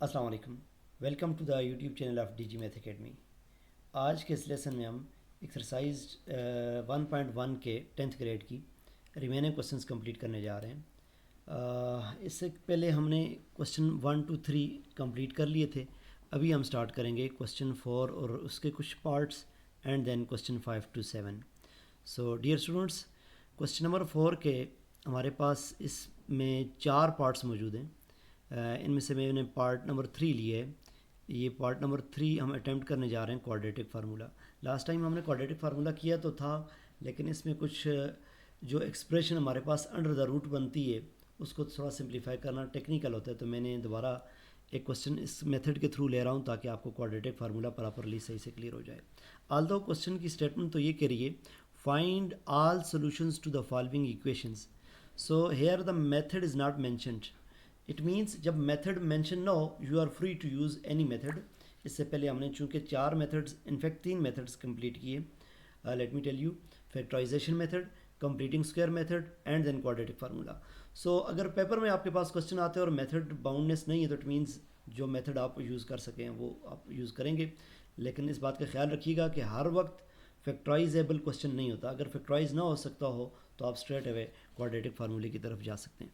अस्सलाम वालेकुम। Welcome to the YouTube channel of DG math academy. आज के इस लेसन में हम एक्सरसाइज 1.1 के 10th ग्रेड की रिमेनिंग क्वेश्चंस कंप्लीट करने जा रहे हैं। इससे पहले हमने क्वेश्चन 1 to 3 कंप्लीट कर लिए थे। अभी हम स्टार्ट करेंगे क्वेश्चन 4 और उसके कुछ parts and then question 5 to 7। So dear students, question number 4 के हमारे पास इसमें 4 पार्ट्स मौजूद हैं। इनमें से मैंने पार्ट नंबर 3 लिए है। ये पार्ट नंबर 3 हम अटैम्प्ट करने जा रहे हैं क्वाड्रेटिक फार्मूला। लास्ट टाइम हमने क्वाड्रेटिक फार्मूला किया तो था, लेकिन इसमें कुछ जो एक्सप्रेशन हमारे पास अंडर द रूट बनती है उसको थोड़ा सिंप्लीफाई करना टेक्निकल होता है, तो मैंने दोबारा एक क्वेश्चन इस मेथड के थ्रू ले रहा हूँ ताकि आपको क्वाड्रेटिक फार्मूला प्रॉपरली सही से क्लियर हो जाए। आल्दो क्वेश्चन की स्टेटमेंट तो ये कह रही है, find all solutions to the following equations. So here the method is not mentioned. It means जब मेथड मेंशन ना हो, you are free to use any method. इससे पहले हमने चूँकि 4 मेथड्स, इनफैक्ट 3 मेथड्स कंप्लीट किए। Let me tell you, factorization method, completing square method and then quadratic formula. So अगर paper में आपके पास क्वेश्चन आते हैं और मेथड बाउंडनेस नहीं है तो इट मीन्स जो मेथड आप यूज़ कर सकें वो आप यूज़ करेंगे। लेकिन इस बात का ख्याल रखिएगा कि हर वक्त फैक्टराइजेबल क्वेश्चन नहीं होता। अगर फैक्टराइज ना हो सकता हो तो आप स्ट्रेट अवे क्वाड्रेटिक फार्मूले की तरफ जा सकते हैं।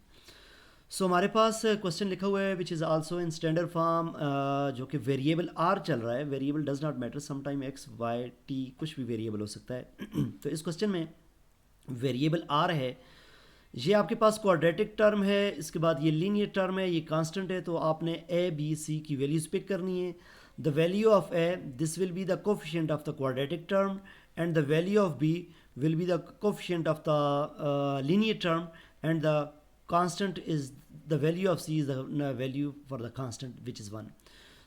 सो हमारे पास क्वेश्चन लिखा हुआ है which is also in standard form, जो कि वेरिएबल आर चल रहा है। Variable does not matter, some time x y t कुछ भी वेरिएबल हो सकता है। तो इस क्वेश्चन में वेरिएबल आर है, ये आपके पास क्वाड्रेटिक टर्म है, इसके बाद ये लीनियर टर्म है, ये कांस्टेंट है। तो आपने ए बी सी की वैल्यूज़ पिक करनी है। The value of a, this will be the coefficient of the quadratic term, and the value of b will be the coefficient of the linear term, and the constant is the value of c is the value for the constant which is 1.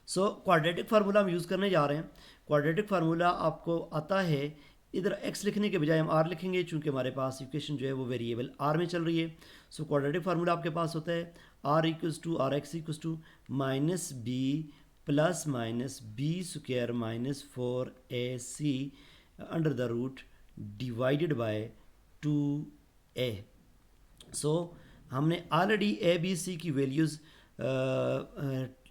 So quadratic formula हम use करने जा रहे हैं। Quadratic formula आपको आता है, इधर x लिखने के बजाय हम r लिखेंगे चूँकि हमारे पास इक्वेशन जो है वो वेरिएबल r में चल रही है। सो क्वाड्रेटिक फार्मूला आपके पास होता है r equals to r x equals to minus b plus minus b square minus 4ac under the root divided by 2a। So हमने ऑलरेडी ए बी सी की वैल्यूज़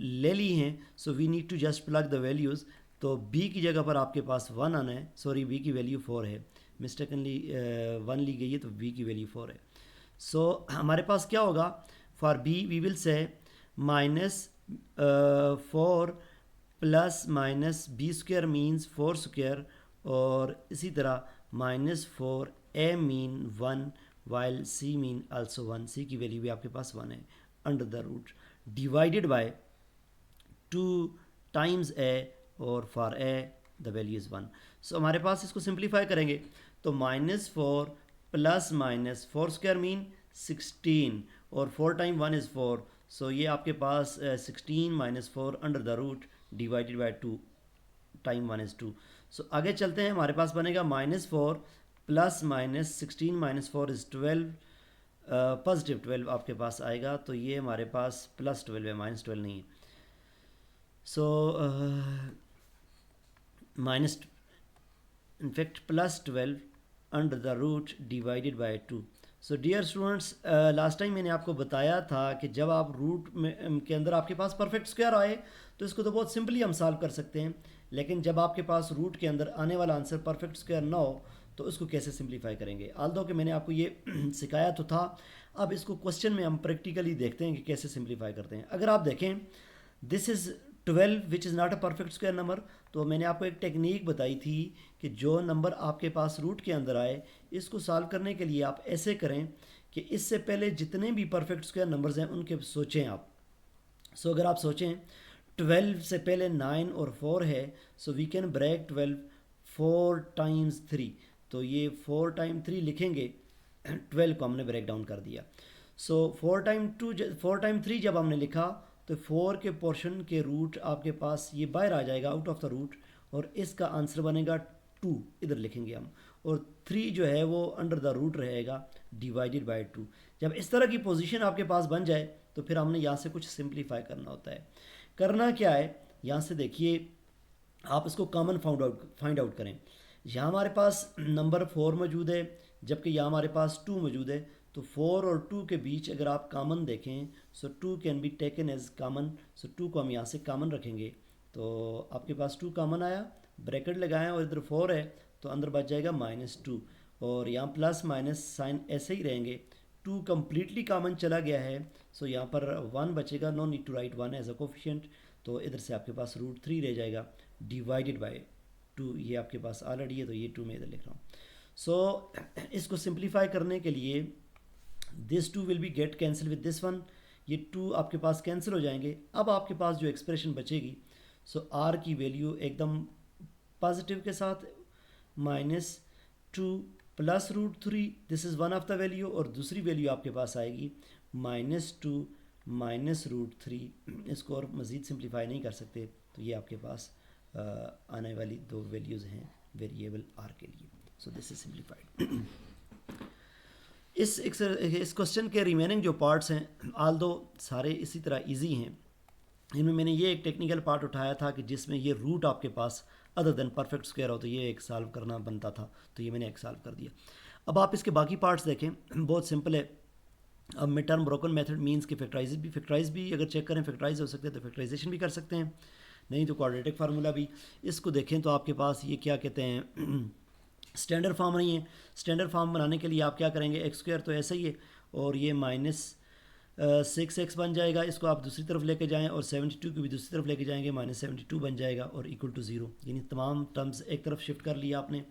ले ली हैं। So we need to just plug the values. तो b की जगह पर आपके पास 1 आना है। सॉरी, b की वैल्यू 4 है, मिस्टेकनली 1 ली गई है तो b की वैल्यू 4 है। सो हमारे पास क्या होगा, for b we will say minus 4 plus minus b square means 4 square, और इसी तरह माइनस 4 ए मीन 1 वाइल सी मीन आल्सो 1। सी की वैल्यू भी आपके पास 1 है, under the root divided by 2 times ए, और for a the value is 1। सो हमारे पास इसको सिंप्लीफाई करेंगे तो minus 4 plus minus 4 square mean 16, और 4 टाइम 1 इज़ 4। सो ये आपके पास 16 minus 4 under the root divided by 2 time 1 is 2। So आगे चलते हैं, हमारे पास बनेगा minus 4 plus minus 16 minus 4 is 12, positive 12 आपके पास आएगा। तो ये हमारे पास प्लस 12 है, माइनस 12 नहीं है। So minus in fact plus 12 under the root divided by 2। So dear students, last time मैंने आपको बताया था कि जब आप रूट में के अंदर आपके पास परफेक्ट स्क्वायर आए तो इसको तो बहुत सिंपली हम सॉल्व कर सकते हैं, लेकिन जब आपके पास रूट के अंदर आने वाला आंसर परफेक्ट स्क्वायर ना हो तो उसको कैसे सिंप्लीफाई करेंगे। आल्दो कि मैंने आपको ये सिखाया तो था, अब इसको क्वेश्चन में हम प्रैक्टिकली देखते हैं कि कैसे सिंप्लीफाई करते हैं। अगर आप देखें, this is 12 which is not a perfect square number. तो मैंने आपको एक टेक्निक बताई थी कि जो नंबर आपके पास रूट के अंदर आए, इसको सॉल्व करने के लिए आप ऐसे करें कि इससे पहले जितने भी परफेक्ट स्क्वायर नंबर्स हैं उनके सोचें आप। सो अगर आप सोचें 12 से पहले 9 और 4 है, so we can break 12 4 times 3। तो ये 4 टाइम 3 लिखेंगे, 12 को हमने ब्रेक डाउन कर दिया। सो 4 टाइम 3 जब हमने लिखा तो 4 के पोर्शन के रूट आपके पास ये बाहर आ जाएगा आउट ऑफ द रूट, और इसका आंसर बनेगा 2, इधर लिखेंगे हम, और 3 जो है वो अंडर द रूट रहेगा डिवाइडेड बाय 2। जब इस तरह की पोजीशन आपके पास बन जाए तो फिर हमने यहाँ से कुछ सिंप्लीफाई करना होता है। करना क्या है, यहाँ से देखिए, आप इसको कॉमन फाइंड आउट करें। यहाँ हमारे पास नंबर 4 मौजूद है, जबकि यहाँ हमारे पास 2 मौजूद है। तो 4 और 2 के बीच अगर आप कॉमन देखें, so 2 can be taken as common, so 2 को हम यहाँ से कॉमन रखेंगे, तो आपके पास 2 कॉमन आया, ब्रैकेट लगाएं और इधर 4 है तो अंदर बच जाएगा -2, और यहाँ प्लस माइनस साइन ऐसे ही रहेंगे। 2 कम्प्लीटली कॉमन चला गया है, सो यहाँ पर 1 बचेगा, no need to write 1 as a coefficient, तो इधर से आपके पास √3 रह जाएगा डिवाइडेड बाय 2, ये आपके पास ऑलरेडी है तो ये 2 मैं इधर लिख रहा हूँ। सो इसको सिंप्लीफाई करने के लिए this 2 will be gate cancel with this 1, ये 2 आपके पास कैंसिल हो जाएंगे। अब आपके पास जो एक्सप्रेशन बचेगी, सो आर की वैल्यू एकदम पॉजिटिव के साथ -2 plus √3, this is one of the value, और दूसरी वैल्यू आपके पास आएगी -2 माइनस √3। इसको और मज़ीद सिंप्लीफाई नहीं कर सकते, तो ये आपके पास आने वाली 2 वैल्यूज़ हैं वेरिएबल आर के लिए। So this is simplified. इस क्वेश्चन के रिमेनिंग जो पार्ट्स हैं, आल दो सारे इसी तरह इजी हैं, इनमें मैंने ये एक टेक्निकल पार्ट उठाया था कि जिसमें ये रूट आपके पास अदर देन परफेक्ट स्क्वायर हो, तो ये एक सॉल्व करना बनता था, तो ये मैंने एक सॉल्व कर दिया। अब आप इसके बाकी पार्ट्स देखें, बहुत सिंपल है। अब mid term broken method means कि फैक्टराइज भी अगर चेक करें फैक्टराइज हो सकते हैं तो फैक्टराइजेशन भी कर सकते हैं, नहीं तो क्वाड्रेटिक फार्मूला भी। इसको देखें तो आपके पास ये क्या कहते हैं स्टैंडर्ड फॉर्म नहीं है। स्टैंडर्ड फॉर्म बनाने के लिए आप क्या करेंगे, x² तो ऐसा ही है और ये -6x बन जाएगा, इसको आप दूसरी तरफ लेके जाएं और 72 को भी दूसरी तरफ लेके जाएंगे, -72 बन जाएगा और इक्वल टू 0, यानी तमाम टर्म्स एक तरफ शिफ्ट कर लिया आपने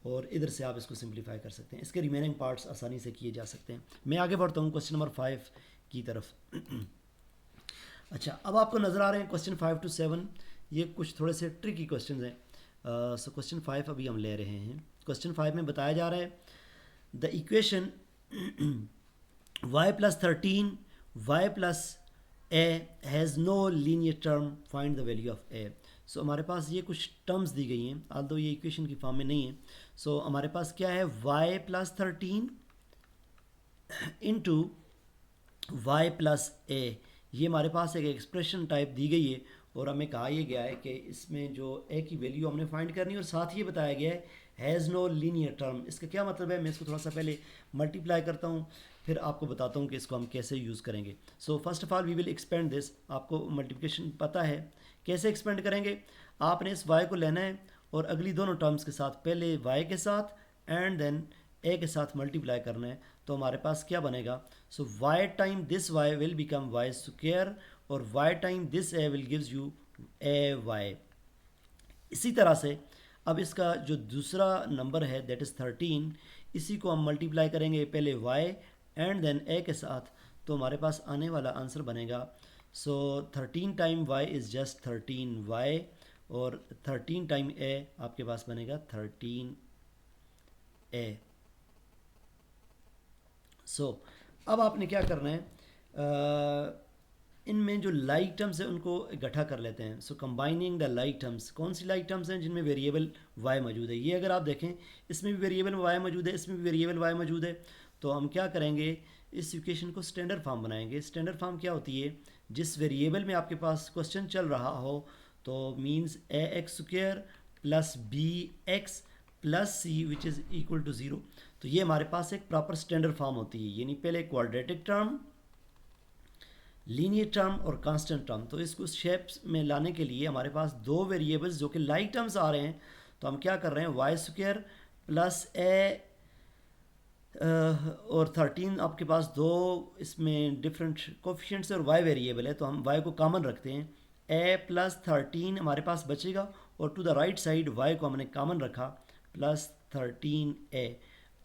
और इधर से आप इसको सिंप्लीफाई कर सकते हैं। इसके रिमेनिंग पार्ट्स आसानी से किए जा सकते हैं। मैं आगे बढ़ता हूँ क्वेश्चन नंबर 5 की तरफ। अच्छा, अब आपको नज़र आ रहे हैं क्वेश्चन 5 to 7, ये कुछ थोड़े से ट्रिकी क्वेश्चन हैं। सो क्वेश्चन 5 अभी हम ले रहे हैं। क्वेश्चन 5 में बताया जा रहा है the equation y + 13 y + a has no linear term, find the value of a। So हमारे पास ये कुछ टर्म्स दी गई हैं, आल्दो ये इक्वेशन की फॉर्म में नहीं है। सो हमारे पास क्या है, y + 13 इंटू y + a, ये हमारे पास एक एक्सप्रेशन टाइप दी गई है और हमें कहा यह गया है कि इसमें जो a की वैल्यू हमने फाइंड करनी है और साथ ये बताया गया है हैज़ नो लीनियर टर्म। इसका क्या मतलब है, मैं इसको थोड़ा सा पहले मल्टीप्लाई करता हूँ फिर आपको बताता हूँ कि इसको हम कैसे यूज़ करेंगे। So first of all we will expand this. आपको मल्टीप्लिकेशन पता है कैसे एक्सपेंड करेंगे, आपने इस y को लेना है और अगली दोनों टर्म्स के साथ पहले y के साथ एंड देन a के साथ मल्टीप्लाई करना है, तो हमारे पास क्या बनेगा। सो y time this y will become y² और y time this a will gives you ay। इसी तरह से अब इसका जो दूसरा नंबर है दैट इज़ 13, इसी को हम मल्टीप्लाई करेंगे पहले y एंड देन a के साथ, तो हमारे पास आने वाला आंसर बनेगा। सो 13 time y is just 13y और 13 टाइम a आपके पास बनेगा 13a। सो अब आपने क्या करना है, इनमें जो लाइक टर्म्स है उनको इकट्ठा कर लेते हैं। सो कंबाइनिंग द लाइक टर्म्स, कौन सी लाइक टर्म्स हैं जिनमें वेरिएबल y मौजूद है। ये अगर आप देखें इसमें भी वेरिएबल y मौजूद है, इसमें भी वेरिएबल y मौजूद है, तो हम क्या करेंगे, इस इक्वेशन को स्टैंडर्ड फॉर्म बनाएंगे। स्टैंडर्ड फॉर्म क्या होती है, जिस वेरिएबल में आपके पास क्वेश्चन चल रहा हो तो means ax² + bx + c which is equal to 0, तो ये हमारे पास एक प्रॉपर स्टैंडर्ड फॉर्म होती है, यानी पहले क्वाड्रेटिक टर्म, लीनियर टर्म और कांस्टेंट टर्म। तो इसको शेप्स में लाने के लिए हमारे पास दो वेरिएबल्स जो कि लाइक टर्म्स आ रहे हैं, तो हम क्या कर रहे हैं, y² + a और 13 आपके पास दो इसमें डिफरेंट कोफिशिएंट्स और y वेरिएबल है, तो हम y को कॉमन रखते हैं, a + 13 हमारे पास बचेगा और to the right side y को हमने कॉमन रखा +13a।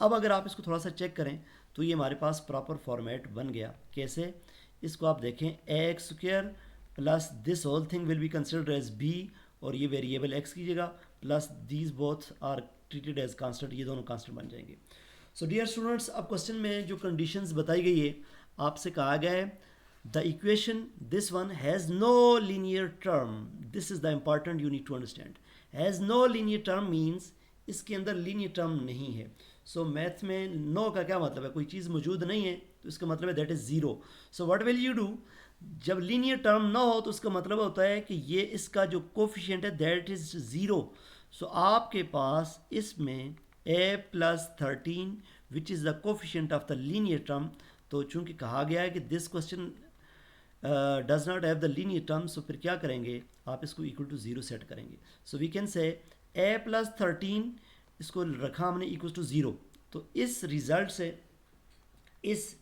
अब अगर आप इसको थोड़ा सा चेक करें तो ये हमारे पास प्रॉपर फॉर्मेट बन गया। कैसे, इसको आप देखें, ax² + this whole thing will be considered as b और ये वेरिएबल x की जगह plus these both are treated as constant, ये दोनों कांस्टेंट बन जाएंगे। सो डियर स्टूडेंट्स, अब क्वेश्चन में जो कंडीशंस बताई गई है, आपसे कहा गया है the equation this one has no linear term, this is the important you need to understand. Has no linear term means इसके अंदर लीनियर टर्म नहीं है। सो मैथ में नो का क्या मतलब है, कोई चीज़ मौजूद नहीं है तो इसका मतलब है that is zero. So what will you do, जब लीनियर टर्म ना हो तो उसका मतलब होता है कि ये इसका जो कोफिशिएंट है दैट इज़ ज़ीरो। सो आपके पास इसमें a + 13 which is the coefficient of the linear term. तो चूंकि कहा गया है कि this question does not have the linear term, so फिर क्या करेंगे, आप इसको इक्वल टू 0 सेट करेंगे। So we can say a plus 13, इसको रखा हमने इक्वल टू 0। तो इस रिज़ल्ट से, इस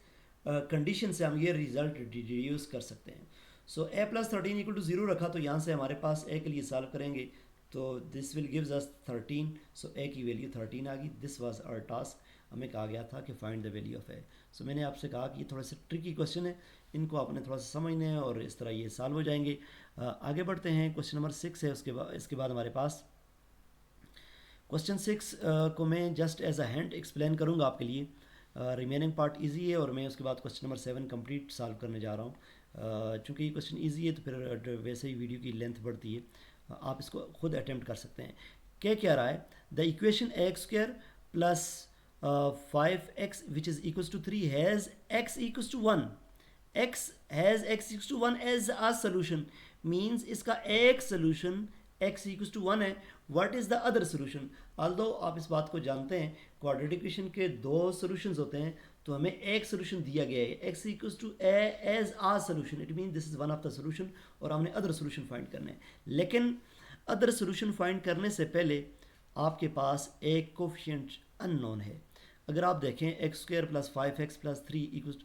कंडीशन से हम ये रिज़ल्ट डिड्यूस कर सकते हैं। So a plus 13 equal to 0 रखा, तो यहाँ से हमारे पास a के लिए सॉल्व करेंगे तो this will gives us 13। So a की वैल्यू 13 आ गई। This was our task. हमें कहा गया था कि find the value of a। So मैंने आपसे कहा कि ये थोड़ा सा ट्रिकी क्वेश्चन है, इनको आपने थोड़ा सा समझना है और इस तरह ये सॉल्व हो जाएंगे। आगे बढ़ते हैं। क्वेश्चन नंबर 6 है, इसके बाद हमारे पास क्वेश्चन 6 को मैं just as a hand explain करूँगा आपके लिए। रिमेनिंग पार्ट इजी है और मैं उसके बाद क्वेश्चन नंबर 7 कंप्लीट सॉल्व करने जा रहा हूँ। चूँकि ये क्वेश्चन इजी है तो फिर वैसे ही वीडियो की लेंथ बढ़ती है। आप इसको खुद अटैम्प्ट कर सकते हैं। क्या रहा है, the equation x square plus 5x which is equals to 3 has x equals to 1। x has x equals to 1 as a solution, means इसका एक सोल्यूशन x इक्वल्स टू 1 है। What is the other solution? Although आप इस बात को जानते हैं quadratic equation के दो सोल्यूशंस होते हैं, तो हमें एक सोल्यूशन दिया गया है x equals to a as a solution, it mean this is one of the solution और हमने अदर सोल्यूशन फाइंड करना है। लेकिन अदर सोल्यूशन फाइंड करने से पहले आपके पास एक कोफिशिएंट अननोन है। अगर आप देखें x square plus 5x plus 3 equals,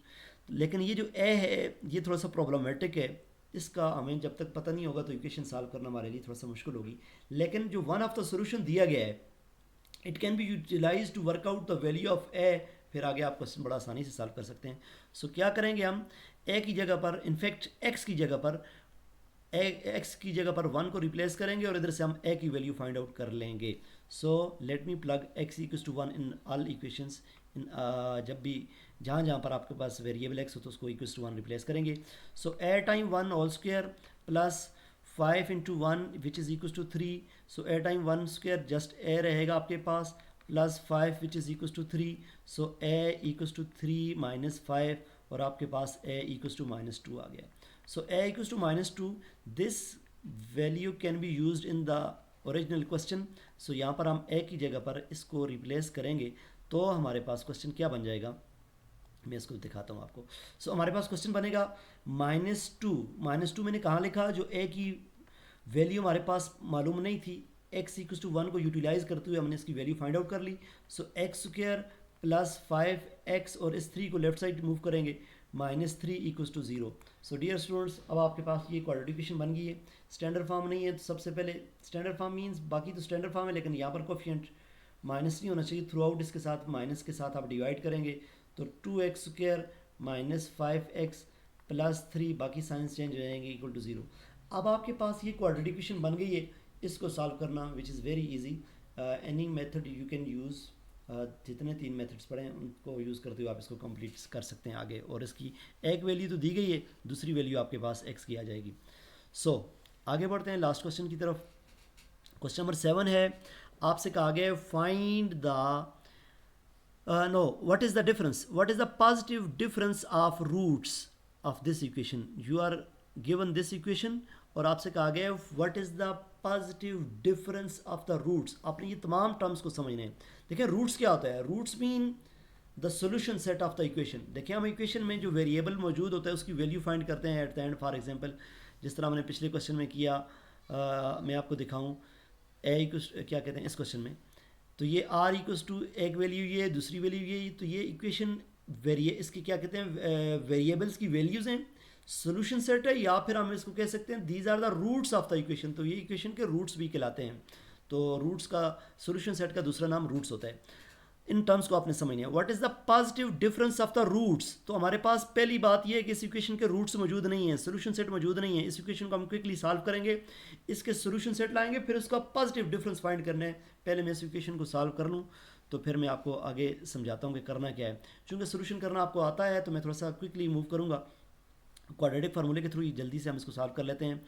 लेकिन ये जो a है ये थोड़ा सा प्रॉब्लमेटिक है। इसका हमें जब तक पता नहीं होगा तो इक्वेशन सॉल्व करना हमारे लिए थोड़ा सा मुश्किल होगी। लेकिन जो वन ऑफ द सोल्यूशन दिया गया है, it can be utilise to work out the value of a। फिर आगे आप क्वेश्चन बड़ा आसानी से सॉल्व कर सकते हैं। सो क्या करेंगे हम, a की जगह पर, इनफैक्ट x की जगह पर, x की जगह पर 1 को रिप्लेस करेंगे और इधर से हम a की वैल्यू फाइंड आउट कर लेंगे। So let me plug x equals to 1 in all equations. जब भी जहाँ जहाँ पर आपके पास वेरिएबल x हो तो उसको इक्वल्स टू 1 रिप्लेस करेंगे। So a time 1 whole square plus 5 into 1 which is equals to 3। So a time 1 square just a रहेगा आपके पास, plus 5 which is equals to 3। So a equals to 3 minus 5 और आपके पास a इक्वल्स टू माइनस 2 आ गया। So a equals to minus 2, this value can be used in the original question. So यहाँ पर हम a की जगह पर इसको रिप्लेस करेंगे तो हमारे पास क्वेश्चन क्या बन जाएगा, मैं इसको दिखाता हूँ आपको। So हमारे पास क्वेश्चन बनेगा -2 मैंने कहाँ लिखा, जो a की वैल्यू हमारे पास मालूम नहीं थी, x इक्वल्स टू 1 को यूटिलाइज करते हुए हमने इसकी वैल्यू फाइंड आउट कर ली। सो एक्स स्क्वायर प्लस 5x और इस 3 को लेफ्ट साइड मूव करेंगे, -3 equals to 0। So dear students, अब आपके पास ये क्वाड्रेटिक इक्वेशन बन गई है। स्टैंडर्ड फॉर्म नहीं है तो सबसे पहले स्टैंडर्ड फॉर्म मीन्स बाकी तो स्टैंडर्ड फॉर्म है, लेकिन यहाँ पर कोफिशिएंट माइनस नहीं होना चाहिए थ्रू आउट, इसके साथ माइनस के साथ आप डिवाइड करेंगे तो 2x square minus 5x plus 3, बाकी साइंस चेंज हो जाएंगे, इक्वल टू 0। अब आपके पास ये क्वाड्रेटिक इक्वेशन बन गई है। इसको सॉल्व करना which is very easy, any method you can use, जितने 3 मेथड्स पढ़े हैं उनको यूज़ करते हुए आप इसको कंप्लीट कर सकते हैं आगे। और इसकी एक वैल्यू तो दी गई है, दूसरी वैल्यू आपके पास x की आ जाएगी। सो आगे बढ़ते हैं लास्ट क्वेश्चन की तरफ। क्वेश्चन नंबर 7 है, आपसे कहा गया है find the what is the difference, what is the positive difference of roots of this equation? You are given this equation और आपसे कहा गया है what is the positive difference of the roots। आपने ये तमाम टर्म्स को समझने हैं। देखिए रूट्स क्या होता है, roots mean the solution set of the equation. देखिए हम इक्वेशन में जो वेरिएबल मौजूद होता है उसकी वैल्यू फाइंड करते हैं at the end. For example जिस तरह हमने पिछले क्वेश्चन में किया, मैं आपको दिखाऊं क्या कहते हैं इस क्वेश्चन में, तो ये r इक्वल्स टू एक वैल्यू ये, दूसरी वैल्यू ये, तो ये इक्वेशन इसकी क्या कहते हैं वेरिएबल्स की वैल्यूज़ हैं, सोल्यूशन सेट है, या फिर हम इसको कह सकते हैं these are the roots of the equation. तो ये इक्वेशन के रूट्स भी कहलाते हैं। तो रूट्स का, सोल्यूशन सेट का दूसरा नाम रूट्स होता है। इन टर्म्स को आपने समझना है। What is the positive difference of the roots? तो हमारे पास पहली बात यह है कि इस इक्वेशन के रूट्स मौजूद नहीं है, सोल्यूशन सेट मौजूद नहीं है। इस इक्वेशन को हम क्विकली सॉल्व करेंगे, इसके सोल्यूशन सेट लाएंगे, फिर उसका पॉजिटिव डिफरेंस फाइंड करना है। पहले मैं इस इक्वेशन को सॉल्व कर लूँ तो फिर मैं आपको आगे समझाता हूँ कि करना क्या है। चूँकि सोल्यूशन करना आपको आता है तो मैं थोड़ा सा क्विकली मूव करूँगा क्वाड्रेटिक फार्मूले के थ्रू, जल्दी से हम इसको सॉल्व कर लेते हैं।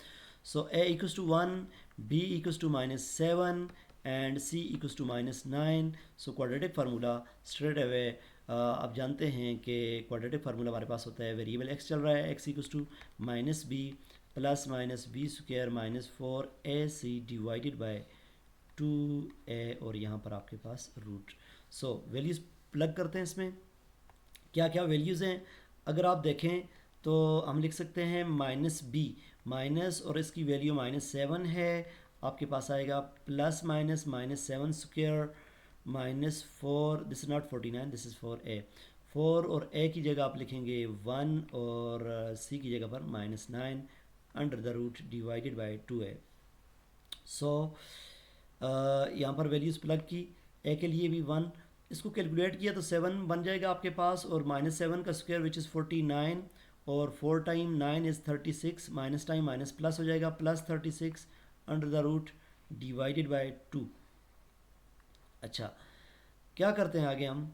So a equals to 1, b equals to -7 and c equals to -9। So quadratic formula straight away आप जानते हैं कि क्वाड्रेटिक फार्मूला हमारे पास होता है, वेरिएबल x चल रहा है, x equals to -b plus minus b square -4ac divided by 2a और यहाँ पर आपके पास रूट। सो वैल्यूज़ प्लग करते हैं इसमें। क्या क्या वैल्यूज़ हैं अगर आप देखें तो हम लिख सकते हैं माइनस बी, माइनस और इसकी वैल्यू -7 है, आपके पास आएगा plus minus -7² -4, this is not 49, this is for a. 4 और ए की जगह आप लिखेंगे 1 और सी की जगह पर -9 under the root divided by 2a। So यहाँ पर वैल्यूज़ प्लग की, ए के लिए भी 1, इसको कैलकुलेट किया तो 7 बन जाएगा आपके पास, और -7 का स्क्वायर विच इज़ 49, और 4 time 9 is 36, minus time minus plus हो जाएगा, plus 36 under the root divided by 2। अच्छा, क्या करते हैं आगे हम,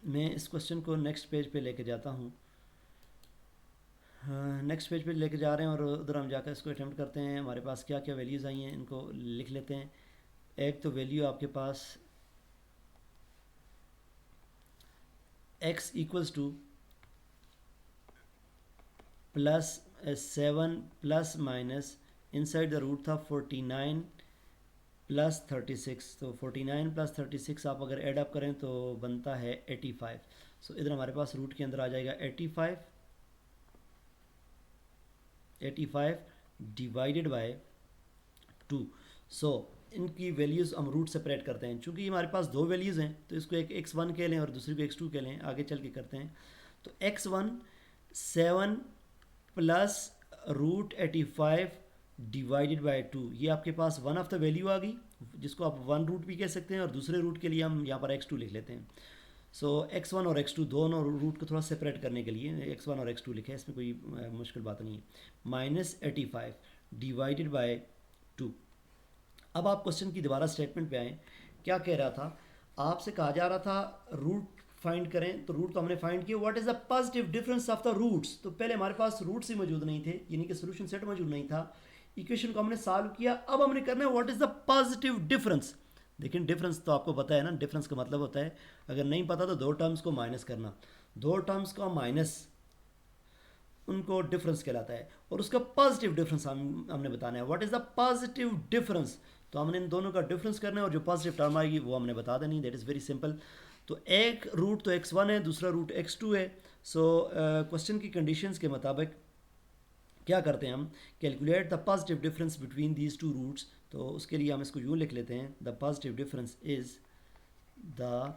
मैं इस क्वेश्चन को नेक्स्ट पेज पे लेके जाता हूँ। नेक्स्ट पेज पे लेके जा रहे हैं और उधर हम जाकर इसको अटैम्प्ट करते हैं। हमारे पास क्या क्या वैल्यूज़ आई हैं इनको लिख लेते हैं। एक तो वैल्यू आपके पास x equals to +7 plus minus inside the root था 49 प्लस 36, तो 49 प्लस 36 आप अगर ऐड अप करें तो बनता है 85। सो इधर हमारे पास रूट के अंदर आ जाएगा 85 डिवाइडेड बाय 2। सो इनकी वैल्यूज़ हम रूट सेपरेट करते हैं, चूँकि हमारे पास दो वैल्यूज़ हैं तो इसको एक x1 कह लें और दूसरी को x2 कह लें, आगे चल के करते हैं। तो x1 7 plus root 85 divided by 2, ये आपके पास वन ऑफ द वैल्यू आ गई, जिसको आप वन रूट भी कह सकते हैं, और दूसरे रूट के लिए हम यहाँ पर x2 लिख लेते हैं। सो x1 और x2 दोनों रूट को थोड़ा सेपरेट करने के लिए x1 और x2 लिखे, इसमें कोई मुश्किल बात नहीं है। -85 डिवाइडेड बाय 2। अब आप क्वेश्चन की दोबारा स्टेटमेंट पे आएँ। क्या कह रहा था, आपसे कहा जा रहा था रूट फाइंड करें, तो रूट तो हमने फाइंड किया, what is the positive difference of the roots. तो पहले हमारे पास रूट्स ही मौजूद नहीं थे, यानी कि सोल्यूशन सेट मौजूद नहीं था, इक्वेशन को हमने सॉल्व किया। अब हमने करना है what is the positive difference. लेकिन डिफरेंस तो आपको पता है ना, डिफरेंस का मतलब होता है, अगर नहीं पता तो दो टर्म्स को माइनस करना, दो टर्म्स का माइनस उनको डिफरेंस कहलाता है, और उसका पॉजिटिव डिफरेंस हमने बताना है, what is the positive difference. तो हमने इन दोनों का डिफरेंस करना है और जो पॉजिटिव टर्म आएगी वो हमने बता देनी, दैट इज़ वेरी सिंपल। तो एक रूट तो x1 है, दूसरा रूट x2 है। सो क्वेश्चन की कंडीशंस के मुताबिक क्या करते हैं हम, calculate the positive difference between these two roots. तो उसके लिए हम इसको यूँ लिख लेते हैं, the positive difference is the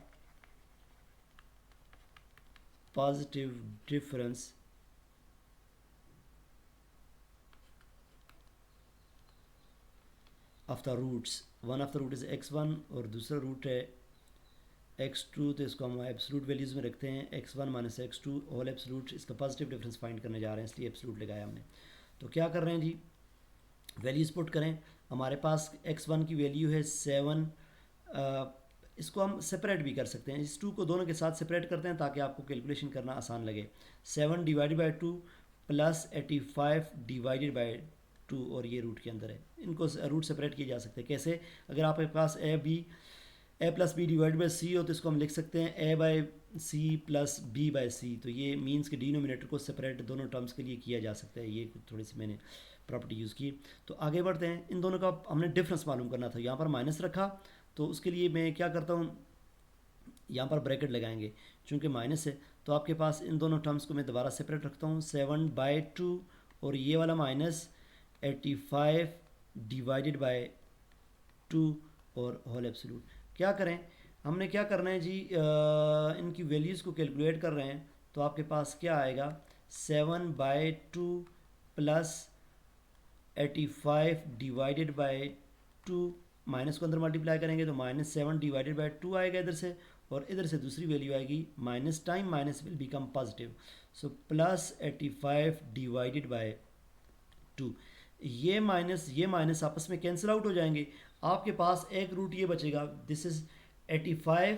positive difference of the roots. One of the root is x1 और दूसरा रूट है x2, तो इसको हम एब्सोल्यूट वैल्यूज़ में रखते हैं, x1 minus x2 whole absolute. इसका पॉजिटिव डिफरेंस फाइंड करने जा रहे हैं, इसलिए एब्सोल्यूट लगाया हमने। तो क्या कर रहे हैं जी, वैल्यूज़ पुट करें। हमारे पास x1 की वैल्यू है 7, इसको हम सेपरेट भी कर सकते हैं, इस 2 को दोनों के साथ सेपरेट करते हैं ताकि आपको कैलकुलेशन करना आसान लगे। 7 divided by 2 plus 85 divided by 2, और ये रूट के अंदर है, इनको रूट सेपरेट किए जा सकते हैं। कैसे, अगर आपके पास A plus B divide by C हो तो इसको हम लिख सकते हैं A by C plus B by C. तो ये मीन्स के डिनोमिनेटर को सेपरेट दोनों टर्म्स के लिए किया जा सकता है, ये थोड़ी सी मैंने प्रॉपर्टी यूज़ की। तो आगे बढ़ते हैं, इन दोनों का हमने डिफरेंस मालूम करना था, यहाँ पर माइनस रखा, तो उसके लिए मैं क्या करता हूँ, यहाँ पर ब्रैकेट लगाएंगे, चूँकि माइनस है तो आपके पास इन दोनों टर्म्स को मैं दोबारा सेपरेट रखता हूँ, 7/2 और ये वाला -85 डिवाइडेड बाई 2 और होल एब्सोल्यूट। क्या करें, हमने क्या करना है जी, इनकी वैल्यूज़ को कैलकुलेट कर रहे हैं, तो आपके पास क्या आएगा, 7/2 प्लस 85 डिवाइडेड बाई 2, माइनस को अंदर मल्टीप्लाई करेंगे तो -7 डिवाइडेड बाई 2 आएगा इधर से, और इधर से दूसरी वैल्यू आएगी, minus time minus will become positive, so plus 85 divided by 2। ये माइनस आपस में कैंसिल आउट हो जाएंगे, आपके पास एक रूट ये बचेगा, दिस इज़ 85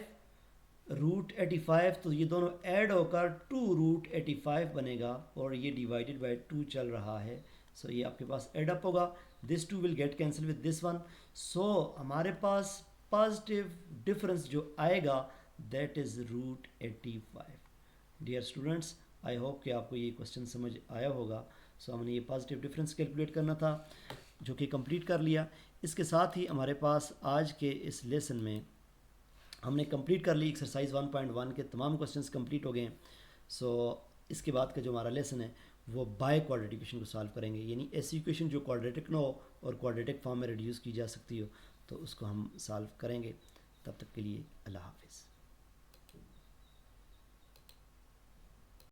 रूट 85, तो ये दोनों ऐड होकर 2 रूट 85 बनेगा, और ये डिवाइडेड बाई 2 चल रहा है। सो ये आपके पास एड अप होगा, this 2 will get cancel with this 1। सो हमारे पास पॉजिटिव डिफरेंस जो आएगा that is root 85। Dear students, I hope कि आपको ये क्वेश्चन समझ आया होगा। सो हमने ये पॉजिटिव डिफरेंस कैलकुलेट करना था, जो कि कंप्लीट कर लिया। इसके साथ ही हमारे पास आज के इस लेसन में हमने कंप्लीट कर ली एक्सरसाइज 1.1 के तमाम क्वेश्चंस कंप्लीट हो गए हैं। सो इसके बाद का जो हमारा लेसन है वो बाय क्वाड्रेटिक इक्वेशन को सॉल्व करेंगे, यानी ऐसी इक्वेशन जो क्वाड्रेटिक ना हो और क्वाड्रेटिक फॉर्म में रिड्यूस की जा सकती हो, तो उसको हम सॉल्व करेंगे। तब तक के लिए अल्लाह हाफिज़।